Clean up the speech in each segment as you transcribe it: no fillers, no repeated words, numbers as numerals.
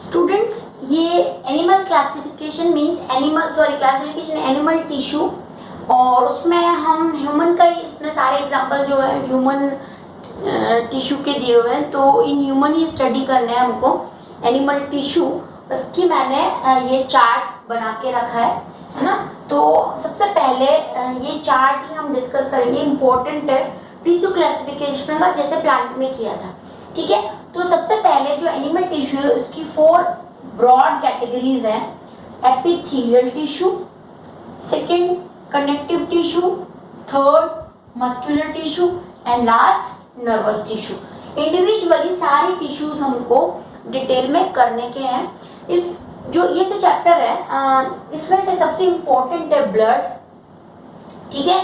Students, ये animal classification means classification animal tissue, और उसमें हम ह्यूमन का ही, इसमें सारे एग्जांपल जो है ह्यूमन टिश्यू के दिए हुए हैं, तो इन ह्यूमन ही स्टडी करना है हमको एनिमल टिश्यू। उसकी मैंने ये चार्ट बना के रखा है ना। तो सबसे पहले ये चार्ट ही हम डिस्कस करेंगे, इम्पोर्टेंट है टिश्यू क्लासिफिकेशन का, जैसे प्लांट में किया था। ठीक है, तो सबसे पहले जो एनिमल टिश्यू है उसकी 4 ब्रॉड कैटेगरीज हैं। Epithelial tissue, second connective tissue, third muscular tissue and last nervous tissue. Individually सारे टिश्यूज हमको डिटेल में करने के हैं। ये जो चैप्टर है इसमें से सबसे इम्पोर्टेंट है ब्लड, ठीक है,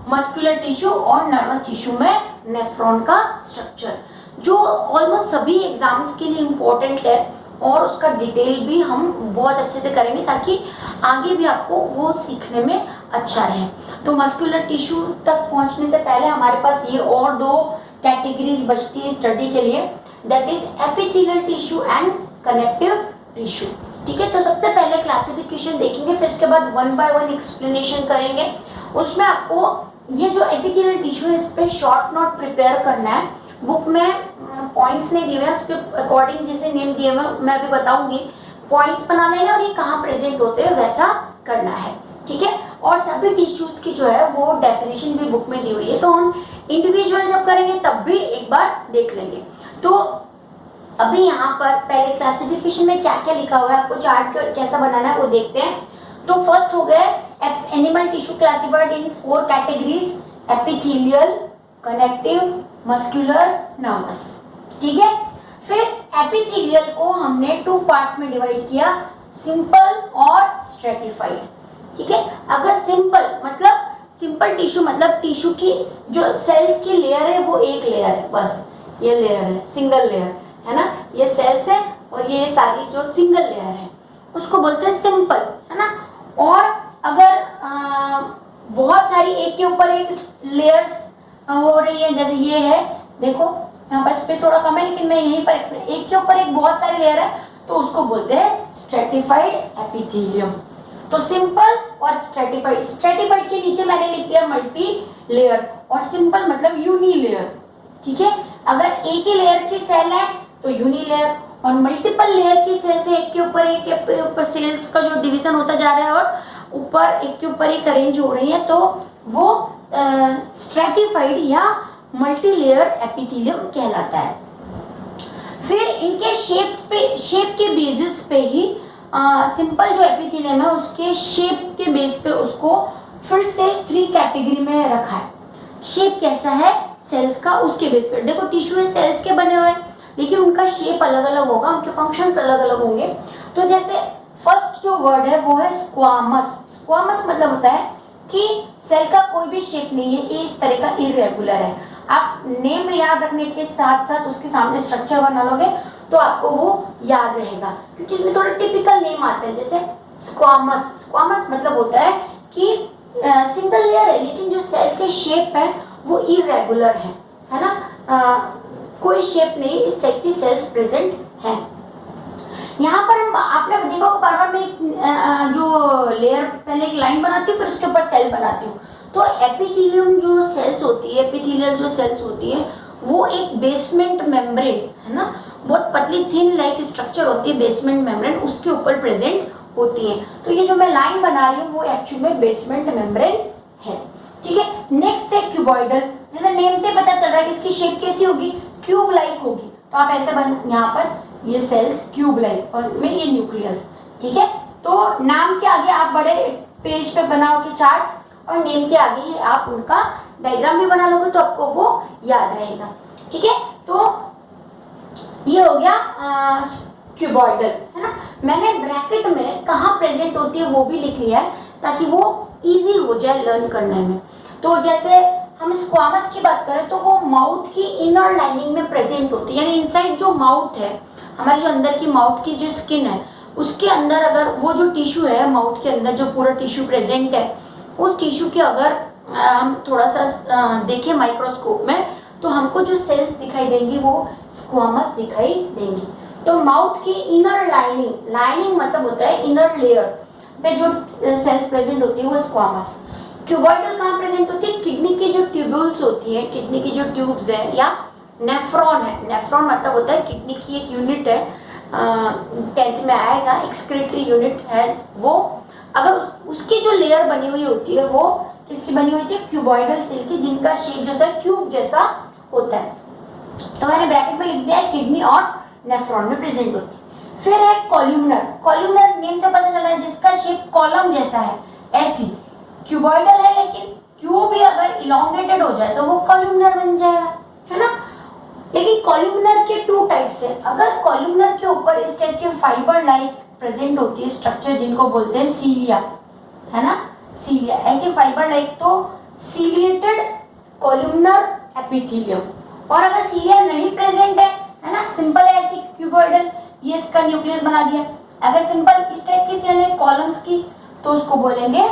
मस्कुलर टिश्यू और नर्वस टिश्यू में नेफ्रॉन का स्ट्रक्चर, जो ऑलमोस्ट सभी एग्जाम्स के लिए इम्पोर्टेंट है, और उसका डिटेल भी हम बहुत अच्छे से करेंगे ताकि आगे भी आपको वो सीखने में अच्छा रहे। तो मस्कुलर टिश्यू तक पहुंचने से पहले हमारे पास ये और 2 कैटेगरीज बचती है स्टडी के लिए, that is epithelial tissue and connective tissue. ठीक है, तो सबसे पहले क्लासिफिकेशन देखेंगे, फिर इसके बाद 1 बाय 1 एक्सप्लेनेशन करेंगे। उसमें आपको ये जो एपिथेलियल टिश्यू है इस पे शॉर्ट नोट प्रिपेयर करना है। बुक में पॉइंट्स नहीं दिए हुए हैं, उसके अकॉर्डिंग जैसे नेम दिए हुए मैं भी बताऊंगी, पॉइंट्स बना लेंगे और ये कहाँ प्रेजेंट होते हैं वैसा करना है। ठीक है, और सभी टिश्यूज की जो है वो डेफिनेशन भी बुक में दी हुई है, तो हम इंडिविजुअल जब करेंगे तब भी एक बार देख लेंगे। तो अभी यहाँ पर पहले क्लासिफिकेशन में क्या क्या लिखा हुआ है, आपको चार्ट कैसा बनाना है वो देखते हैं। तो फर्स्ट हो गए animal tissue classified in 4 categories, epithelial, connective, muscular, nervous. ठीक है, फिर एपिथेलियल को हमने 2 पार्ट्स में डिवाइड किया, सिंपल और स्ट्रेटिफाइड। ठीक है, अगर सिंपल टिश्यू मतलब टिश्यू की जो सेल्स की लेयर है वो एक लेयर है, बस ये लेयर है, सिंगल लेयर है ना, ये सेल्स है और ये सारी जो सिंगल लेयर है उसको बोलते हैं सिंपल, है ना। और अगर बहुत सारी एक के ऊपर एक लेयर्स हो रही है, जैसे ये है, देखो यहाँ पर स्पेस थोड़ा कम है लेकिन मैं यहीं पर एक के ऊपर एक बहुत सारी लेयर है, तो उसको बोलते हैं स्ट्रेटिफाइड एपिथेलियम। तो सिंपल और स्ट्रेटिफाइड, स्ट्रेटिफाइड के नीचे मैंने लिख दिया मल्टी लेयर, और सिंपल मतलब यूनी लेयर। ठीक है, अगर एक ही लेयर की सेल है तो यूनी लेयर, और मल्टीपल लेयर की सेल से एक के ऊपर सेल्स का जो डिवीजन होता जा रहा है और ऊपर एक के ऊपर एक अरेंज हो रही है, तो वो स्ट्रेटिफाइड या मल्टी लेयर एपिथेलियम कहलाता है। फिर इनके शेप के बेसिस पे ही सिंपल जो एपिथेलियम है उसके शेप के बेस पे उसको फिर से 3 कैटेगरी में रखा है। शेप कैसा है सेल्स का, उसके बेस पे देखो, टिश्यू है सेल्स के बने हुए हैं लेकिन उनका शेप अलग अलग होगा, उनके फंक्शंस अलग अलग होंगे। तो जैसे फर्स्ट जो वर्ड है वो है स्क्वामस। स्क्वामस मतलब होता है कि सेल का कोई भी शेप नहीं है, ये इस तरह का इरेगुलर है। आप नेम याद रखने के साथ साथ उसके सामने स्ट्रक्चर बना लोगे तो आपको वो याद रहेगा, क्योंकि इसमें थोड़े टिपिकल नेम आते हैं, जैसे स्क्वामस। स्क्वामस मतलब होता है कि सिंगल लेयर है लेकिन जो सेल के शेप है वो इरेगुलर है ना, कोई शेप नहीं, इस टाइप की सेल्स प्रेजेंट हैं। यहाँ पर हम आपने देखा होगा बार बार मैं जो लेयर पहले एक लाइन बनाती हूँ फिर उसके ऊपर सेल बनाती हूँ। तो एपिथेलियम जो सेल्स होती है, एपिथेलियल जो सेल्स होती है वो एक बेसमेंट मेम्ब्रेन है ना, बहुत पतली थिन लाइक स्ट्रक्चर होती है बेसमेंट मेम्ब्रेन, उसके ऊपर प्रेजेंट होती है। तो ये जो मैं लाइन बना रही हूँ वो एक्चुअली में बेसमेंट मेम्ब्रेन है। ठीक है, नेक्स्ट है क्यूबॉइडल। जैसे नेम से पता चल रहा है कि इसकी शेप कैसी होगी, क्यूब लाइक होगी, तो आप ऐसे यहाँ पर ये सेल्स क्यूब लाइक और में ये न्यूक्लियस। ठीक है, तो नाम के आगे आप बड़े पेज पे बनाओगे चार्ट और नेम के आगे ही आप उनका डायग्राम भी बना लोगे तो आपको वो याद रहेगा। ठीक है, तो ये हो गया क्यूबॉइडल, है ना। मैंने ब्रैकेट में कहाँ प्रेजेंट होती है वो भी लिख लिया है ताकि वो इजी हो जाए लर्न करने में। तो जैसे हम स्क्वामस की बात करें तो वो माउथ की इनर लाइनिंग में प्रेजेंट होती है, यानी इनसाइड जो माउथ है, हमारी जो अंदर की माउथ की जो स्किन है उसके अंदर अगर वो जो टिश्यू है माउथ के अंदर जो पूरा टिश्यू प्रेजेंट है, उस टिश्यू के अगर हम थोड़ा सा देखें माइक्रोस्कोप में तो हमको जो सेल्स दिखाई देंगी वो स्क्वामस दिखाई देंगी। तो माउथ की इनर लाइनिंग मतलब होता है इनर लेयर पे जो सेल्स प्रेजेंट होती है वो स्क्वामस। क्यूबॉइडल कहाँ प्रेजेंट होती है? किडनी की जो ट्यूब्यूल्स होती है, किडनी की जो ट्यूब्स है, या नेफ्रॉन है। नेफ्रॉन मतलब होता है किडनी की एक यूनिट है, 10th में आएगा, एक्सक्रीटरी यूनिट है वो। अगर उसकी जो लेयर बनी हुई होती है वो किसकी बनी हुई होती है? क्यूबॉइडल सेल की, जिनका शेप जो होता है क्यूब जैसा होता है। तो मैंने ब्रैकेट में लिख दिया है किडनी और नेफ्रॉन में प्रेजेंट होती है। फिर है कॉल्यूमनर। कॉल्यूमनर नेम से पता चला है जिसका शेप कॉलम जैसा है, ऐसी क्यूबॉइडल है, लेकिन क्यूब भी अगर इलोंगेटेड हो जाए तो वो कॉल्यूमनर बन जाएगा, है ना। लेकिन कॉल्यूमनर के 2 टाइप्स है। अगर कॉल्यूमनर के ऊपर इस टाइप के फाइबर लाइक प्रेजेंट होती है स्ट्रक्चर, जिनको बोलते हैं सीलिया, है ना, सीलिया, ऐसी फाइबर लाइक तो सीलिएटेड कॉल्यूमनर एपिथेलियम। और अगर सीलिया नहीं प्रेजेंट है ना, सिंपल है ऐसी क्यूबॉइडल, ये इसका न्यूक्लियस बना दिया। अगर सिंपल इस टाइप की सेल है कॉलम्स की तो उसको बोलेंगे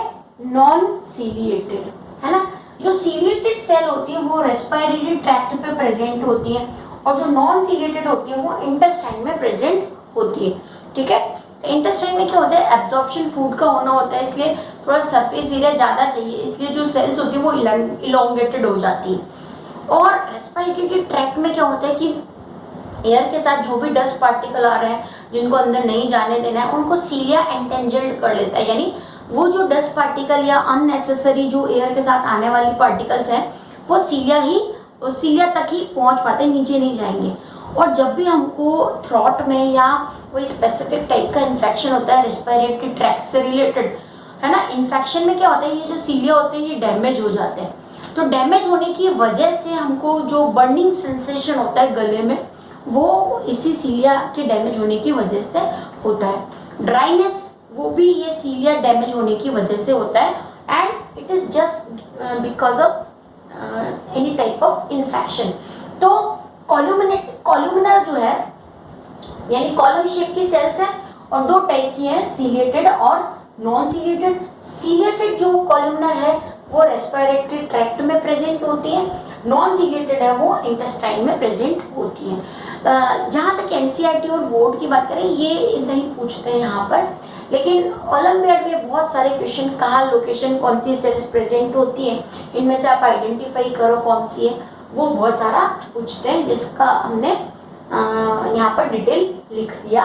नॉन सीलिएटेड, है ना। जो सीलिएटेड सेल होती है वो रेस्पिरेटरी ट्रैक्ट पे प्रेजेंट होती है, और जो नॉन सीलिएटेड होती है वो इंटेस्टाइन में प्रेजेंट होती है, ठीक है। इंटेस्टाइन में क्या होता है? एब्जॉर्प्शन फूड का होना होता है, इसलिए थोड़ा सरफेस एरिया ज़्यादा चाहिए, इसलिए जो सेल्स होती है वो इलोंगेटेड हो जाती है। और रेस्पिरेटरी ट्रैक्ट में क्या होता है कि एयर के साथ जो भी डस्ट पार्टिकल आ रहे हैं जिनको अंदर नहीं जाने देना है, उनको सीलिया एंटेंजल्ड कर लेता है, यानी वो जो डस्ट पार्टिकल या अननेसेसरी जो एयर के साथ आने वाली पार्टिकल्स हैं वो सीलिया तक ही पहुंच पाते, नीचे नहीं जाएंगे। और जब भी हमको थ्रोट में या कोई स्पेसिफिक टाइप का इन्फेक्शन होता है रेस्पिरेटरी ट्रैक्ट से रिलेटेड, है ना, इन्फेक्शन में क्या होता है, ये जो सीलिया होते हैं ये डैमेज हो जाते हैं। तो डैमेज होने की वजह से हमको जो बर्निंग सेंसेशन होता है गले में, वो इसी सीलिया के डैमेज होने की वजह से होता है। ड्राइनेस वो भी ये सीलिया डैमेज होने की वजह से होता है, and it is just because of any type of infection. तो कॉल्यूमिनर जो है यानी कॉलम शेप की सेल्स है, और 2 टाइप की है, सीलिएटेड और नॉन सीलिएटेड। सीलिएटेड जो कॉल्यूमिनर है वो रेस्पिरेटरी ट्रैक्ट में प्रेजेंट होती है, नॉन सीलिएटेड है वो इंटेस्टाइन में प्रेजेंट होती है। जहाँ तक एनसीईआरटी और बोर्ड की बात करें ये नहीं पूछते हैं यहाँ पर, लेकिन ओलंपियाड में बहुत सारे क्वेश्चन, कहाँ लोकेशन कौन सी सेल्स प्रेजेंट होती है, इनमें से आप आइडेंटिफाई करो कौन सी है, वो बहुत सारा पूछते हैं, जिसका हमने यहाँ पर डिटेल लिख दिया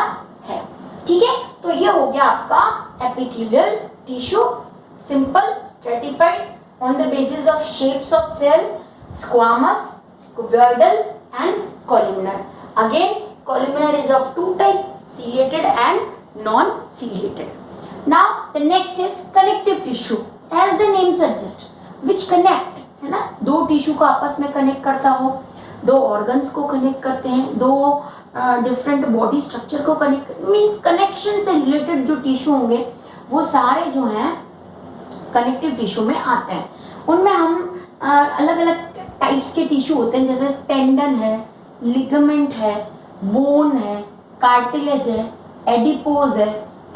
है, ठीक है। तो ये हो गया आपका epithelial tissue, simple, stratified on the basis of shapes of cell, squamous, cuboidal and columnar. Again, columnar is of 2 types, ciliated and non-ciliated. Now the next is connective tissue. As the name suggests, which connect, है ना, 2 tissue को आपस में connect करता हो, 2 organs को connect करते हैं, 2 डिफरेंट बॉडी स्ट्रक्चर को कनेक्ट, मीन्स कनेक्शन से रिलेटेड जो टिश्यू होंगे वो सारे जो हैं कनेक्टिव टिश्यू में आते हैं। उनमें हम अलग अलग टाइप्स के टिश्यू होते हैं, जैसे टेंडन है, लिगामेंट है, बोन है, कार्टिलेज है, एडिपोज है,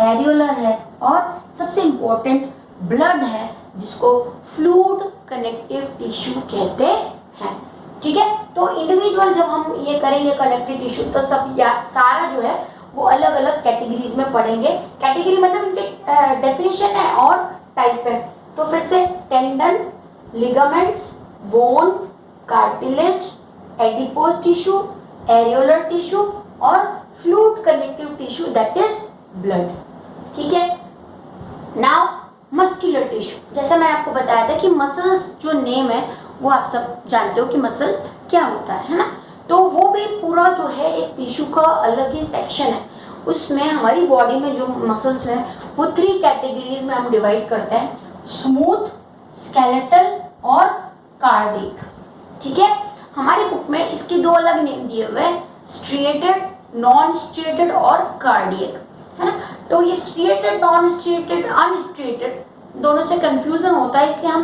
एरियोलर है, और सबसे इम्पोर्टेंट ब्लड है, जिसको फ्लूइड कनेक्टिव टिश्यू कहते हैं, ठीक है। तो इंडिविजुअल जब हम ये करेंगे कनेक्टिव टिश्यू तो सब सारा जो है वो अलग अलग कैटेगरीज में पढ़ेंगे। कैटेगरी मतलब इनके डेफिनेशन है और टाइप है। तो फिर से tendon, ligaments, bone, cartilage, adipose tissue, areolar tissue और fluid connective tissue that is blood, ठीक है। नाउ मस्कुलर टिश्यू, जैसा मैं आपको बताया था कि मसल्स जो नेम है वो आप सब जानते हो कि मसल क्या होता है ना। तो वो भी पूरा जो है एक टिश्यू का अलग ही सेक्शन है। उसमें हमारी बॉडी में जो मसल्स हैं वो 3 कैटेगरीज में हम डिवाइड करते हैं, स्मूथ, स्केलेटल और कार्डिक, ठीक है। हमारी बुक में इसके 2 अलग नेम दिए हुए हैं, स्ट्रिएटेड, नॉन स्ट्रिएटेड और कार्डियक, है ना। तो ये स्ट्रिएटेड, नॉन स्ट्रिएटेड, अनस्ट्रिएटेड दोनों से कंफ्यूजन होता है, इसलिए हम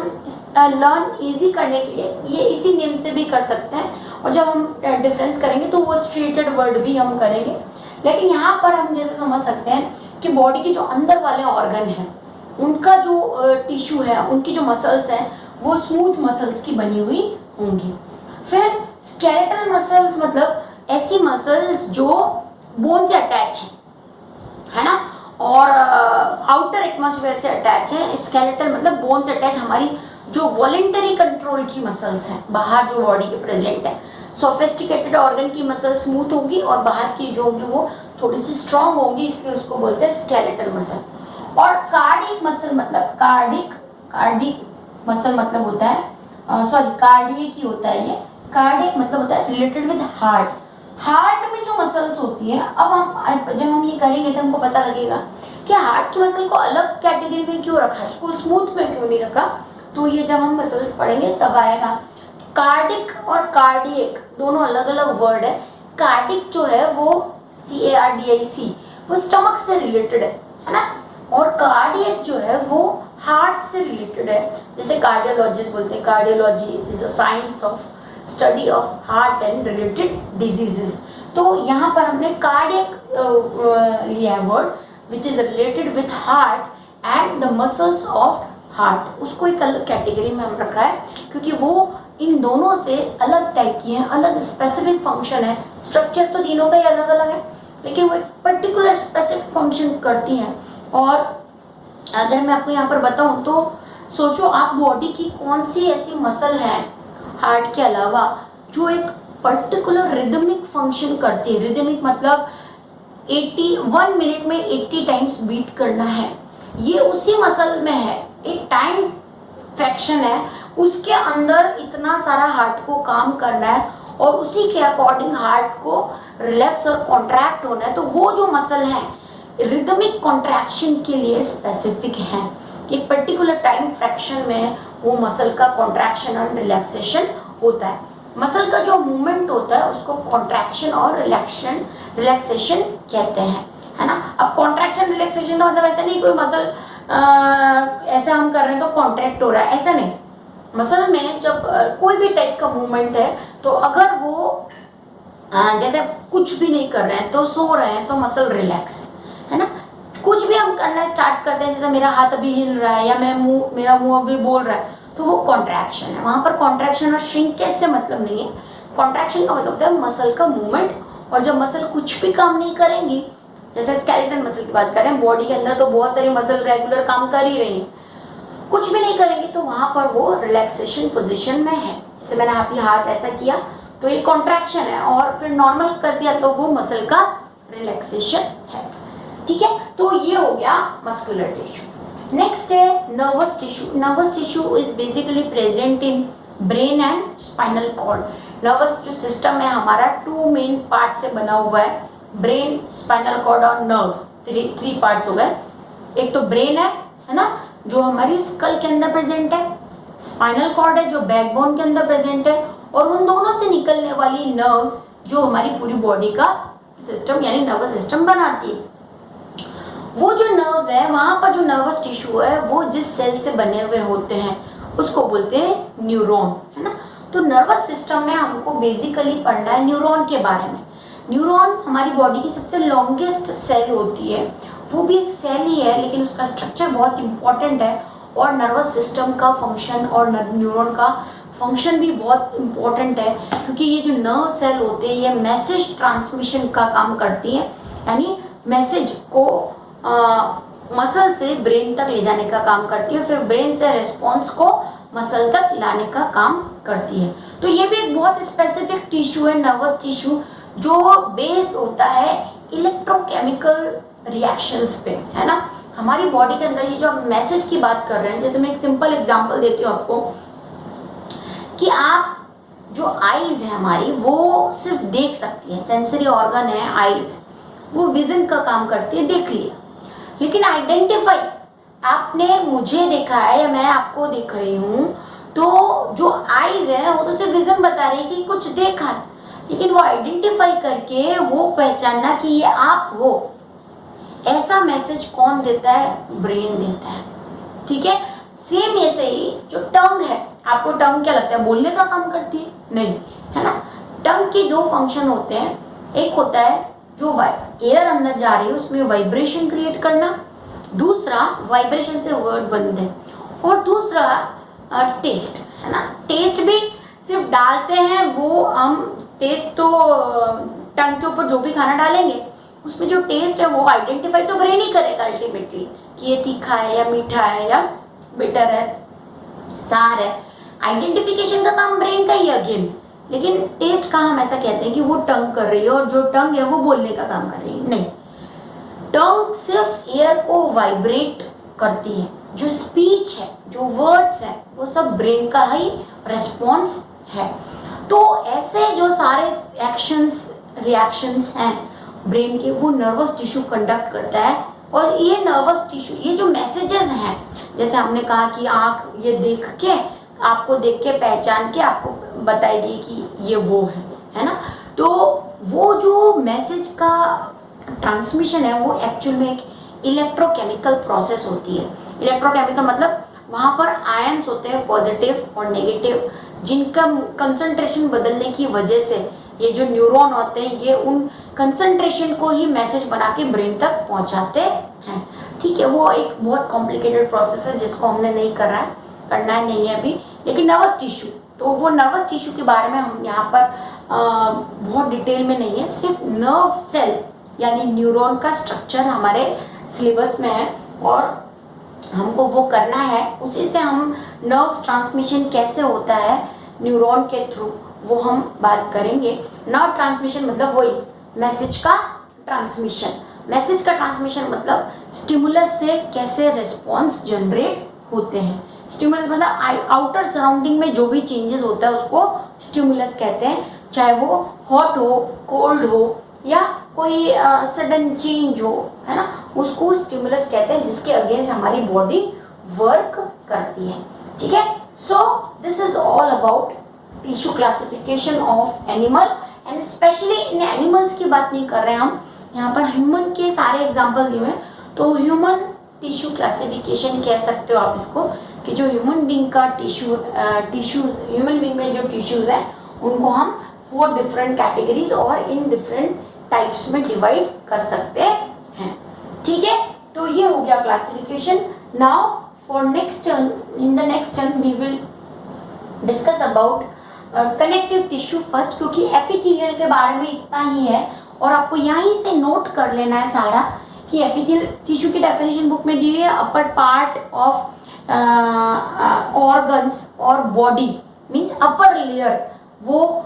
लर्न इजी करने के लिए ये इसी नेम से भी कर सकते हैं, और जब हम डिफरेंस करेंगे तो वो स्ट्रिएटेड वर्ड भी हम करेंगे। लेकिन यहाँ पर हम जैसे समझ सकते हैं कि बॉडी के जो अंदर वाले ऑर्गन हैं उनका जो टिश्यू है, उनकी जो मसल्स हैं वो स्मूथ मसल्स की बनी हुई होंगी। फिर स्केलेटल मसल्स मतलब ऐसी मसल्स जो बोन से अटैच है ना, और आउटर एटमॉस्फेयर से अटैच है। स्केलेटल मतलब बोन से अटैच, हमारी जो वॉलेंटरी कंट्रोल की मसल्स हैं बाहर जो बॉडी के प्रेजेंट है। सोफिस्टिकेटेड ऑर्गन की मसल स्मूथ होगी और बाहर की जो होगी वो थोड़ी सी स्ट्रांग होगी, इसलिए उसको बोलते हैं स्केलेटल मसल। और कार्डिक मसल मतलब कार्डिक मसल मतलब होता है, सॉरी कार्डियक ही होता है ये। कार्डियक मतलब होता है रिलेटेड विद हार्ट। हार्ट में जो मसल्स होती है, अब जब हम ये करेंगे तो हमको पता लगेगा कि हार्ट की मसल को अलग कैटेगरी में क्यों रखा है, उसको स्मूथ में क्यों नहीं रखा। तो ये जब हम मसल्स पढ़ेंगे तब आएगा। कार्डिक और कार्डियक दोनों अलग अलग वर्ड है। कार्डिक जो है वो CARDIC वो स्टमक से रिलेटेड है ना, और कार्डियक जो है वो हार्ट से रिलेटेड है। जैसे कार्डियोलॉजिस्ट बोलते हैं cardiology is a science of study of heart and related diseases. तो यहाँ पर हमने कार्डियक लिया है word which is related with heart and the muscles of heart, उसको एक अलग कैटेगरी में हम रखा है क्योंकि वो इन दोनों से अलग टाइप की हैं, अलग स्पेसिफिक फंक्शन है। स्ट्रक्चर तो तीनों का ही अलग अलग है लेकिन वो एक पर्टिकुलर स्पेसिफिक फंक्शन करती हैं। और अगर मैं आपको यहाँ पर बताऊँ तो सोचो आप बॉडी की कौन सी ऐसी मसल है हार्ट के अलावा जो एक पर्टिकुलर रिदमिक फंक्शन करती है। रिदमिक मतलब 1 मिनट में 80 टाइम्स बीट करना है, ये उसी मसल में है। एक टाइम फ्रैक्शन है, उसके अंदर इतना सारा हार्ट को काम करना है और उसी के अकॉर्डिंग हार्ट को रिलैक्स और कॉन्ट्रैक्ट होना है। तो वो जो मसल है रिदमिक कॉन्ट्रैक्शन के लिए स्पेसिफिक है। एक पर्टिकुलर टाइम फ्रैक्शन में वो मसल का कॉन्ट्रैक्शन और रिलैक्सेशन होता है। मसल का जो मूवमेंट होता है उसको कॉन्ट्रैक्शन और रिलैक्सेशन कहते हैं, है ना। अब कॉन्ट्रैक्शन रिलैक्सेशन का मतलब ऐसा नहीं कोई मसल ऐसा हम कर रहे हैं तो कॉन्ट्रैक्ट हो रहा है, ऐसा नहीं। मसल में जब कोई भी टाइप का मूवमेंट है तो अगर वो जैसे कुछ भी नहीं कर रहे हैं तो सो रहे हैं तो मसल रिलैक्स, है ना। कुछ भी हम करना स्टार्ट करते हैं, जैसे मेरा हाथ अभी हिल रहा है या मेरा मुंह अभी बोल रहा है तो वो कॉन्ट्रैक्शन है। वहां पर कॉन्ट्रैक्शन और श्रिंकेज से मतलब नहीं है। कॉन्ट्रैक्शन का मतलब होता है मसल का मूवमेंट, और जब मसल कुछ भी काम नहीं करेंगी, जैसे स्केलेटल मसल की बात करें, बॉडी के अंदर तो बहुत सारी मसल रेगुलर काम कर ही रही है, कुछ भी नहीं करेंगे तो वहां पर वो रिलैक्सेशन पोजीशन में है। जैसे मैंने अभी हाथ ऐसा किया तो ये कॉन्ट्रैक्शन है और फिर नॉर्मल कर दिया तो वो मसल का रिलैक्सेशन है, ठीक है। तो ये हो गया मस्कुलर टिश्यू। नेक्स्ट है nervous tissue. Nervous tissue is basically present in brain and spinal cord. Nervous जो सिस्टम है हमारा 2 मेन पार्ट से बना हुआ है, ब्रेन, स्पाइनल कॉर्ड और नर्व्स। 3 पार्ट्स हो गए। एक तो ब्रेन है ना, जो हमारी स्कल के अंदर प्रेजेंट है। स्पाइनल कॉर्ड है जो बैकबोन के अंदर प्रेजेंट है, और उन दोनों से निकलने वाली नर्व्स जो हमारी पूरी बॉडी का सिस्टम यानी नर्वस सिस्टम बनाती है। वो जो नर्व्स है, वहां पर जो नर्वस टिश्यू है वो जिस सेल से बने हुए होते हैं उसको बोलते हैं न्यूरॉन, है ना। तो नर्वस सिस्टम में हमको बेसिकली पढ़ना है न्यूरॉन के बारे में। न्यूरॉन हमारी बॉडी की सबसे लॉन्गेस्ट सेल होती है, वो भी एक सेल ही है लेकिन उसका स्ट्रक्चर बहुत इंपॉर्टेंट है, और नर्वस सिस्टम का फंक्शन और न्यूरॉन का फंक्शन भी बहुत इंपॉर्टेंट है, क्योंकि ये जो नर्व सेल होते हैं ये मैसेज ट्रांसमिशन का काम करती है, यानी मैसेज को मसल से ब्रेन तक ले जाने का काम करती है, फिर ब्रेन से रिस्पॉन्स को मसल तक लाने का काम करती है। तो ये भी एक बहुत स्पेसिफिक टिश्यू है नर्वस टिश्यू, जो बेस्ड होता है इलेक्ट्रोकेमिकल रिएक्शंस पे, है ना। हमारी बॉडी के अंदर ये जो हम मैसेज की बात कर रहे हैं, जैसे मैं एक सिंपल एग्जांपल देती हूँ आपको कि आप जो आईज है हमारी वो सिर्फ देख सकती है, सेंसरी ऑर्गन है आईज, वो विजन का काम करती है, देख लिया। लेकिन आइडेंटिफाई, आपने मुझे देखा है या मैं आपको देख रही हूँ, तो जो आईज है वो तो सिर्फ विजन बता रही है कि कुछ देखा है, लेकिन वो आइडेंटिफाई करके वो पहचानना कि ये आप हो, ऐसा मैसेज कौन देता है? ब्रेन देता है, ठीक है। सेम ऐसे ही जो टंग है, आपको टंग क्या लगता है बोलने का काम करती है? नहीं, है ना। टंग की 2 फंक्शन होते हैं, एक होता है जो एयर अंदर जा रही है उसमें वाइब्रेशन क्रिएट करना, दूसरा वाइब्रेशन से वर्ड बनते हैं, और दूसरा टेस्ट, है ना। टेस्ट भी सिर्फ डालते हैं वो हम टेस्ट तो टंग के ऊपर जो भी खाना डालेंगे उसमें जो टेस्ट है वो आइडेंटिफाई तो ब्रेन ही करेगा अल्टीमेटली कि ये तीखा है या मीठा है या बिटर है, सार है। आइडेंटिफिकेशन का काम ब्रेन का ही है अगेन, लेकिन टेस्ट का हम ऐसा कहते हैं कि वो टंग कर रही है और जो टंग है वो बोलने का काम कर रही है। नहीं, टंग सिर्फ एयर को वाइब्रेट करती है, जो स्पीच है, जो वर्ड्स है, वो सब ब्रेन का ही रिस्पॉन्स है। तो ऐसे जो सारे एक्शंस रिएक्शंस हैं ब्रेन के, वो नर्वस टिश्यू कंडक्ट करता है। और ये नर्वस टिश्यू, ये जो मैसेजेस हैं, जैसे हमने कहा कि आँख ये देख के, आपको देख के पहचान के आपको बताएगी कि ये वो है ना। तो वो जो मैसेज का ट्रांसमिशन है वो एक्चुअल में एक इलेक्ट्रोकेमिकल प्रोसेस होती है। इलेक्ट्रोकेमिकल मतलब वहाँ पर आयंस होते हैं पॉजिटिव और नेगेटिव, जिनका कंसंट्रेशन बदलने की वजह से ये जो न्यूरॉन होते हैं ये उन कंसंट्रेशन को ही मैसेज बना के ब्रेन तक पहुंचाते हैं। ठीक है, वो एक बहुत कॉम्प्लिकेटेड प्रोसेस है जिसको हमने नहीं करना नहीं है अभी। लेकिन नर्वस टिश्यू, तो वो नर्वस टिश्यू के बारे में हम यहाँ पर बहुत डिटेल में नहीं है, सिर्फ नर्व सेल यानी न्यूरॉन का स्ट्रक्चर हमारे सिलेबस में है और हमको वो करना है। उसी से हम नर्व ट्रांसमिशन कैसे होता है न्यूरॉन के थ्रू वो हम बात करेंगे। नर्व ट्रांसमिशन मतलब वही मैसेज का ट्रांसमिशन। मैसेज का ट्रांसमिशन मतलब स्टिमुलस से कैसे रिस्पॉन्स जनरेट होते हैं। स्टिमुलस मतलब आउटर सराउंडिंग में जो भी चेंजेस होता है उसको स्टिमुलस कहते हैं, चाहे वो हॉट हो, कोल्ड हो या कोई सडन चेंज हो, है ना, उसको स्टिमुलस कहते हैं जिसके अगेंस्ट हमारी बॉडी वर्क करती है। ठीक है, so this is all about tissue classification of animal and specially in animals की बात नहीं कर रहे हैं हम, यहाँ पर ह्यूमन के सारे एग्जाम्पल दिए हैं। तो ह्यूमन टिश्यू क्लासिफिकेशन कह सकते हो आप इसको, कि जो ह्यूमन बीइंग का टिश्यूज ह्यूमन बीइंग में जो टिश्यूज हैं उनको हम 4 डिफरेंट कैटेगरीज और इन डिफरेंट टाइप्स में डिवाइड कर सकते हैं। ठीक है, तो ये हो गया classification. Now for next turn, in the next turn we will discuss about connective tissue first, क्योंकि एपिथेलियल के बारे में इतना ही है और आपको यहीं से नोट कर लेना है सारा कि एपिथेलियल टिश्यू की डेफिनेशन बुक में दी हुई है, अपर पार्ट ऑफ ऑर्गन्स और बॉडी मीन्स अपर लेयर, वो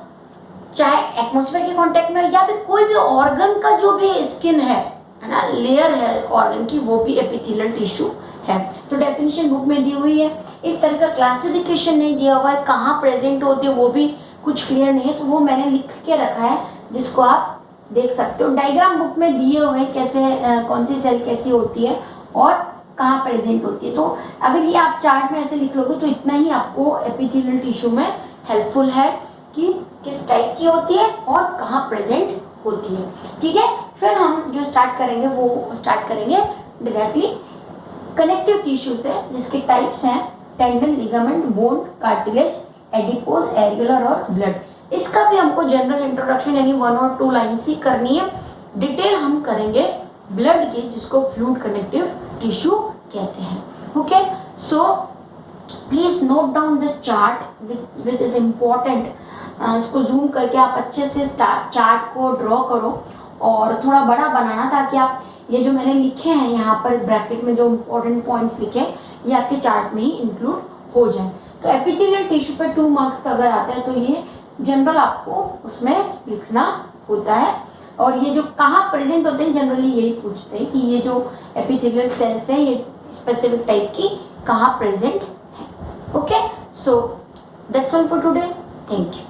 चाहे एटमॉस्फेयर के कांटेक्ट में या फिर कोई भी ऑर्गन का जो भी स्किन है ना, लेयर है ऑर्गन की, वो भी एपिथेलियल टिश्यू है। तो डेफिनेशन बुक में दी हुई है, इस तरह का क्लासिफिकेशन नहीं दिया हुआ है, कहाँ प्रेजेंट होते हैं वो भी कुछ क्लियर नहीं है, तो वो मैंने लिख के रखा है जिसको आप देख सकते हो। डायग्राम बुक में दिए हुए हैं कैसे कौन सी सेल कैसी होती है और कहाँ प्रेजेंट होती है। तो अगर ये आप चार्ट में ऐसे लिख लोगे तो इतना ही आपको एपिथेलियल टिश्यू में हेल्पफुल है कि किस टाइप की होती है और कहाँ प्रेजेंट होती है। ठीक है, फिर हम जो स्टार्ट करेंगे वो स्टार्ट करेंगे डायरेक्टली कनेक्टिव टिश्यू से, जिसके टाइप्स हैं tendon, ligament, bone, cartilage, adipose, auricular और ब्लड। इसका भी हमको जनरल इंट्रोडक्शन यानी 1 और 2 लाइन्स ही करनी है। डिटेल हम करेंगे ब्लड की, जिसको फ्लूइड कनेक्टिव टिश्यू कहते हैं। Okay, so please note down this chart which is important. इसको जूम करके आप अच्छे से चार्ट को ड्रॉ करो और थोड़ा बड़ा बनाना, ताकि आप ये जो मैंने लिखे हैं यहाँ पर ब्रैकेट में जो इम्पोर्टेंट पॉइंट्स लिखे ये आपके चार्ट में ही इंक्लूड हो जाए। तो एपिथेलियल टिश्यू पे 2 मार्क्स का अगर आता है तो ये जनरल आपको उसमें लिखना होता है। और ये जो कहाँ प्रेजेंट होते हैं जनरली यही पूछते हैं कि ये जो एपिथेलियल सेल्स हैं ये स्पेसिफिक टाइप की कहाँ प्रेजेंट है। Okay, so that's all for today, thank you.